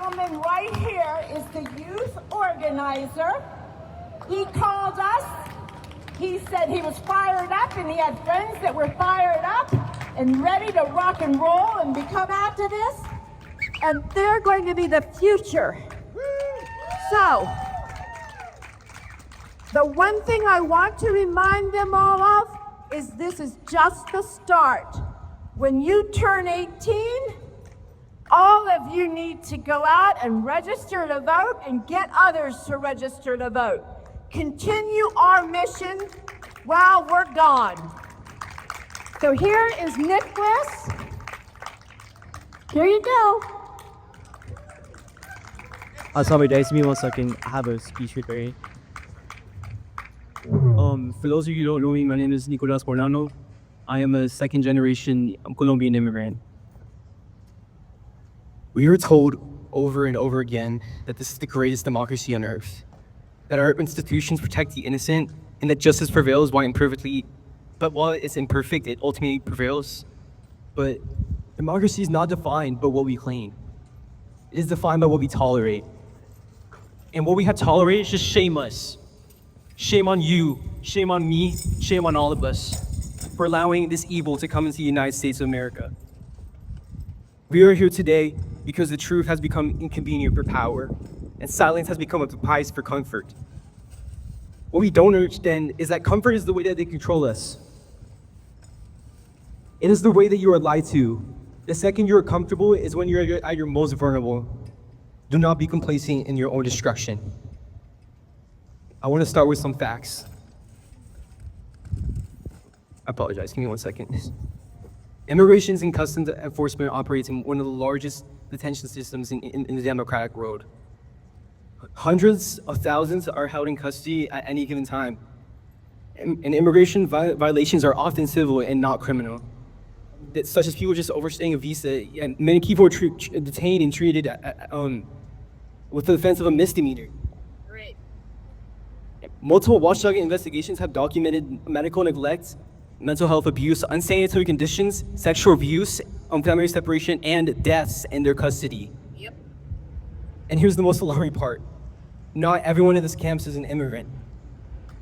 gentleman right here is the youth organizer. He called us. He said he was fired up and he had friends that were fired up and ready to rock and roll and become activists. And they're going to be the future. So, the one thing I want to remind them all of is this is just the start. When you turn 18, all of you need to go out and register to vote and get others to register to vote. Continue our mission while we're gone. So here is Nicholas. Here you go. Sorry guys, give me 1 second. I have a speech prepared. For those of you who don't know me, my name is Nicolas Bornano. I am a second generation Colombian immigrant. We were told over and over again that this is the greatest democracy on earth, that our institutions protect the innocent, and that justice prevails while it's imperfect, it ultimately prevails. But democracy is not defined by what we claim. It is defined by what we tolerate. And what we have tolerated should shame us. Shame on you, shame on me, shame on all of us for allowing this evil to come into the United States of America. We are here today because the truth has become inconvenient for power, and silence has become a price for comfort. What we don't understand is that comfort is the way that they control us. It is the way that you are lied to. The second you are comfortable is when you're at your most vulnerable. Do not be complacent in your own destruction. I want to start with some facts. I apologize, give me 1 second. Immigration and Customs Enforcement operates in one of the largest detention systems in the democratic world. Hundreds of thousands are held in custody at any given time. And immigration violations are often civil and not criminal, such as people just overstaying a visa, and many people are detained and treated with the offense of a misdemeanor. Great. Multiple watchdog investigations have documented medical neglect, mental health abuse, unsanitary conditions, sexual abuse, family separation, and deaths in their custody. Yep. And here's the most alarming part. Not everyone in this campus is an immigrant.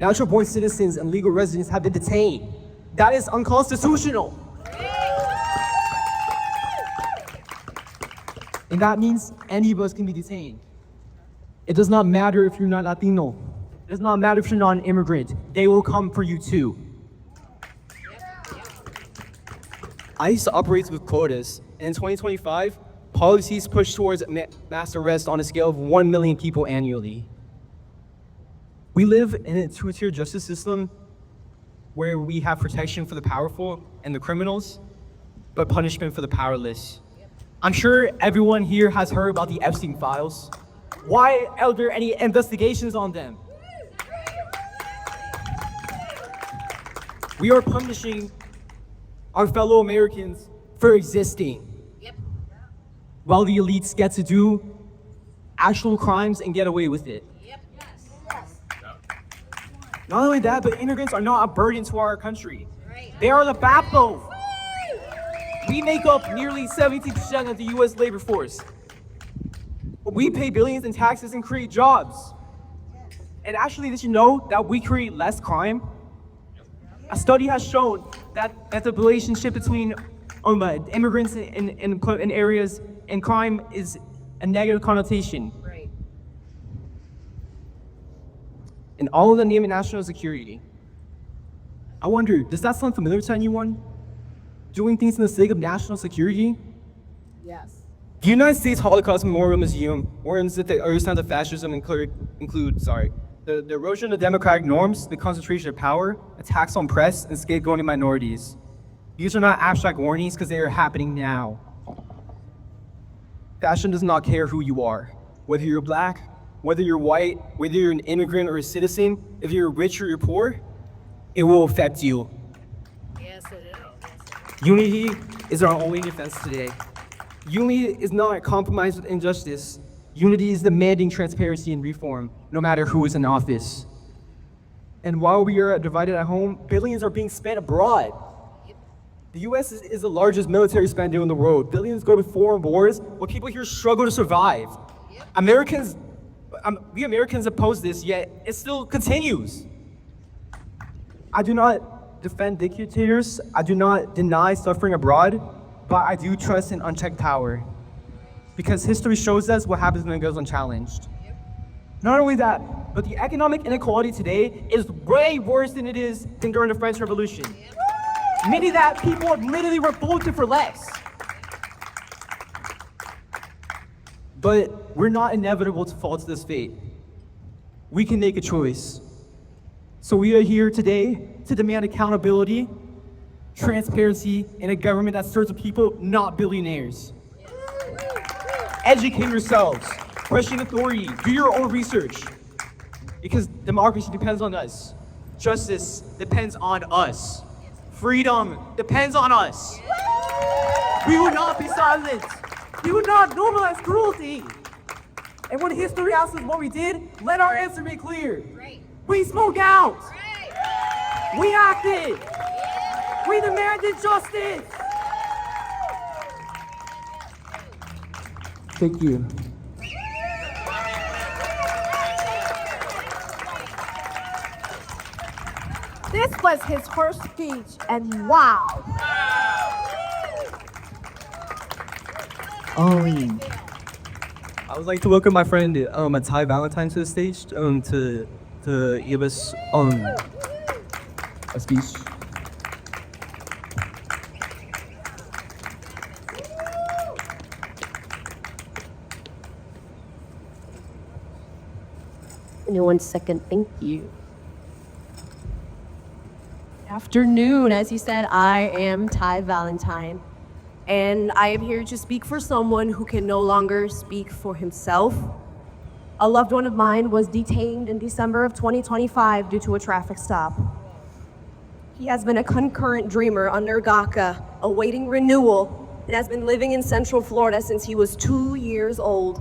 Natural-born citizens and legal residents have been detained. That is unconstitutional. And that means any of us can be detained. It does not matter if you're not Latino. It does not matter if you're not an immigrant. They will come for you too. ICE operates with quotas, and in 2025, policies push towards mass arrest on a scale of 1 million people annually. We live in a two-tier justice system where we have protection for the powerful and the criminals, but punishment for the powerless. I'm sure everyone here has heard about the Epstein files. Why are there any investigations on them? We are punishing our fellow Americans for existing, while the elites get to do actual crimes and get away with it. Not only that, but immigrants are not a burden to our country. They are the backbone. We make up nearly 70% of the US labor force. We pay billions in taxes and create jobs. And actually, did you know that we create less crime? A study has shown that the relationship between immigrants in areas and crime is a negative connotation. Right. And all of the name of national security. I wonder, does that sound familiar to anyone? Doing things in the sake of national security? Yes. The United States Holocaust Memorial Museum warns that the early signs of fascism include the erosion of democratic norms, the concentration of power, attacks on press, and scapegoating minorities. These are not abstract warnings because they are happening now. Fascism does not care who you are. Whether you're black, whether you're white, whether you're an immigrant or a citizen, if you're rich or you're poor, it will affect you. Yes, it is. Unity is our only defense today. Unity is not a compromise with injustice. Unity is demanding transparency and reform, no matter who is in office. And while we are divided at home, billions are being spent abroad. The US is the largest military spender in the world. Billions go to foreign wars, while people here struggle to survive. Americans, we Americans oppose this, yet it still continues. I do not defend dictators. I do not deny suffering abroad, but I do trust in unchecked power. Because history shows us what happens when it goes unchallenged. Not only that, but the economic inequality today is way worse than it is than during the French Revolution. Many that people have literally revolted for less. But we're not inevitable to fall to this fate. We can make a choice. So we are here today to demand accountability, transparency, and a government that serves the people, not billionaires. Educate yourselves, question authority, do your own research. Because democracy depends on us. Justice depends on us. Freedom depends on us. We will not be silent. We will not normalize cruelty. And when history asks us what we did, let our answer be clear. Right. We spoke out. Right. We acted. We demanded justice. Thank you. This was his first speech, and wow. I would like to welcome my friend Ty Valentine to the stage to give us a speech. Give me 1 second, thank you. Afternoon, as you said, I am Ty Valentine, and I am here to speak for someone who can no longer speak for himself. A loved one of mine was detained in December of 2025 due to a traffic stop. He has been a concurrent dreamer under DACA, awaiting renewal, and has been living in Central Florida since he was 2 years old.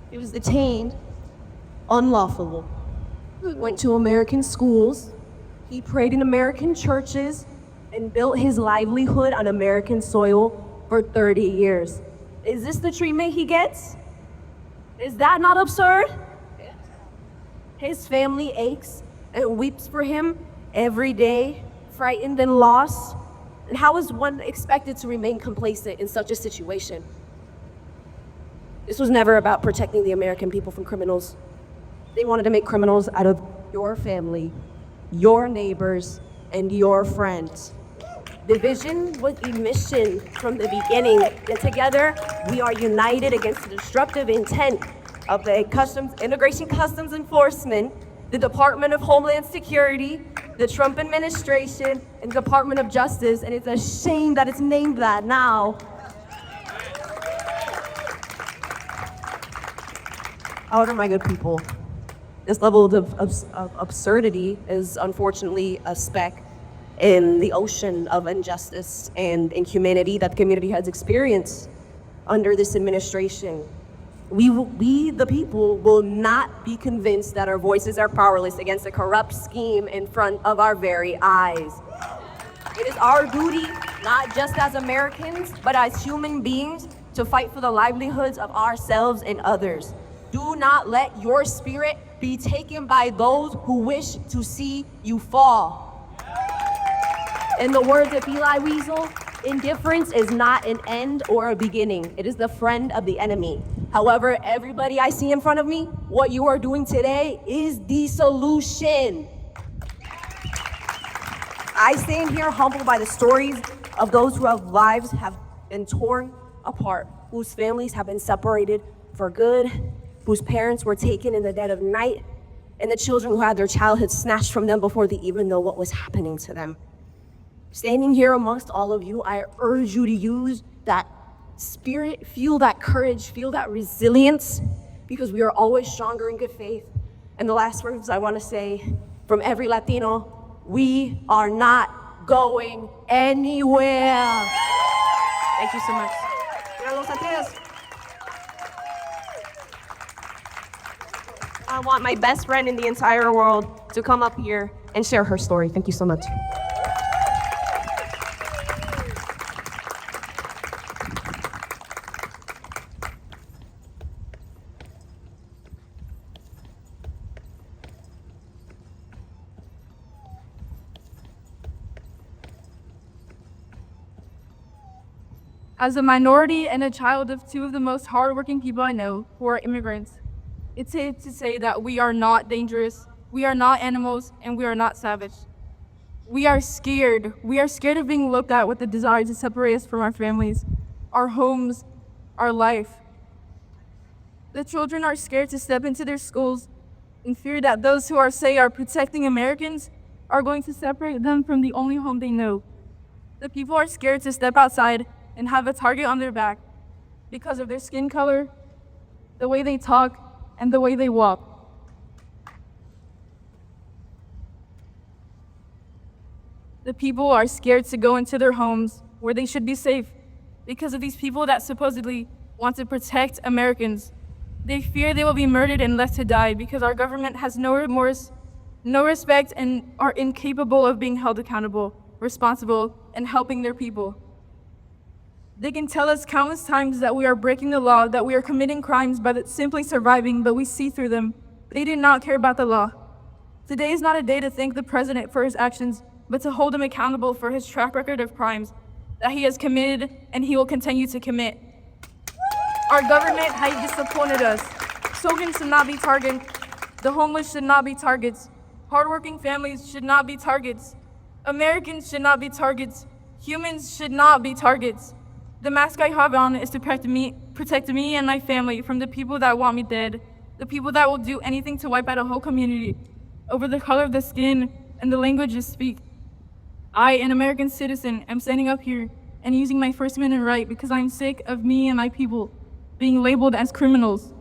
He was detained unlawfully. He went to American schools. He prayed in American churches and built his livelihood on American soil for 30 years. Is this the treatment he gets? Is that not absurd? His family aches and weeps for him every day, frightened and lost. And how is one expected to remain complacent in such a situation? This was never about protecting the American people from criminals. They wanted to make criminals out of your family, your neighbors, and your friends. Division was the mission from the beginning, and together we are united against the destructive intent of the Immigration Customs Enforcement, the Department of Homeland Security, the Trump administration, and the Department of Justice, and it's a shame that it's named that now. However, my good people, this level of absurdity is unfortunately a speck in the ocean of injustice and inhumanity that the community has experienced under this administration. We, the people, will not be convinced that our voices are powerless against a corrupt scheme in front of our very eyes. It is our duty, not just as Americans, but as human beings, to fight for the livelihoods of ourselves and others. Do not let your spirit be taken by those who wish to see you fall. In the words of Eli Weasel, indifference is not an end or a beginning. It is the friend of the enemy. However, everybody I see in front of me, what you are doing today is the solution. I stand here humbled by the stories of those whose lives have been torn apart, whose families have been separated for good, whose parents were taken in the dead of night, and the children who had their childhood snatched from them before they even know what was happening to them. Standing here amongst all of you, I urge you to use that spirit, feel that courage, feel that resilience, because we are always stronger in good faith. And the last words I want to say from every Latino, we are not going anywhere. Thank you so much. I want my best friend in the entire world to come up here and share her story. Thank you so much. As a minority and a child of two of the most hardworking people I know who are immigrants, it's safe to say that we are not dangerous, we are not animals, and we are not savage. We are scared. We are scared of being looked at with the desire to separate us from our families, our homes, our life. The children are scared to step into their schools in fear that those who are protecting Americans are going to separate them from the only home they know. The people are scared to step outside and have a target on their back because of their skin color, the way they talk, and the way they walk. The people are scared to go into their homes where they should be safe because of these people that supposedly want to protect Americans. They fear they will be murdered and left to die because our government has no remorse, no respect, and are incapable of being held accountable, responsible, and helping their people. They can tell us countless times that we are breaking the law, that we are committing crimes by simply surviving, but we see through them. They do not care about the law. Today is not a day to thank the president for his actions, but to hold him accountable for his track record of crimes that he has committed and he will continue to commit. Our government has disappointed us. Children should not be targets. The homeless should not be targets. Hardworking families should not be targets. Americans should not be targets. Humans should not be targets. The mask I have on is to protect me and my family from the people that want me dead, the people that will do anything to wipe out a whole community over the color of the skin and the language you speak. I, an American citizen, am standing up here and using my First Amendment right because I'm sick of me and my people being labeled as criminals.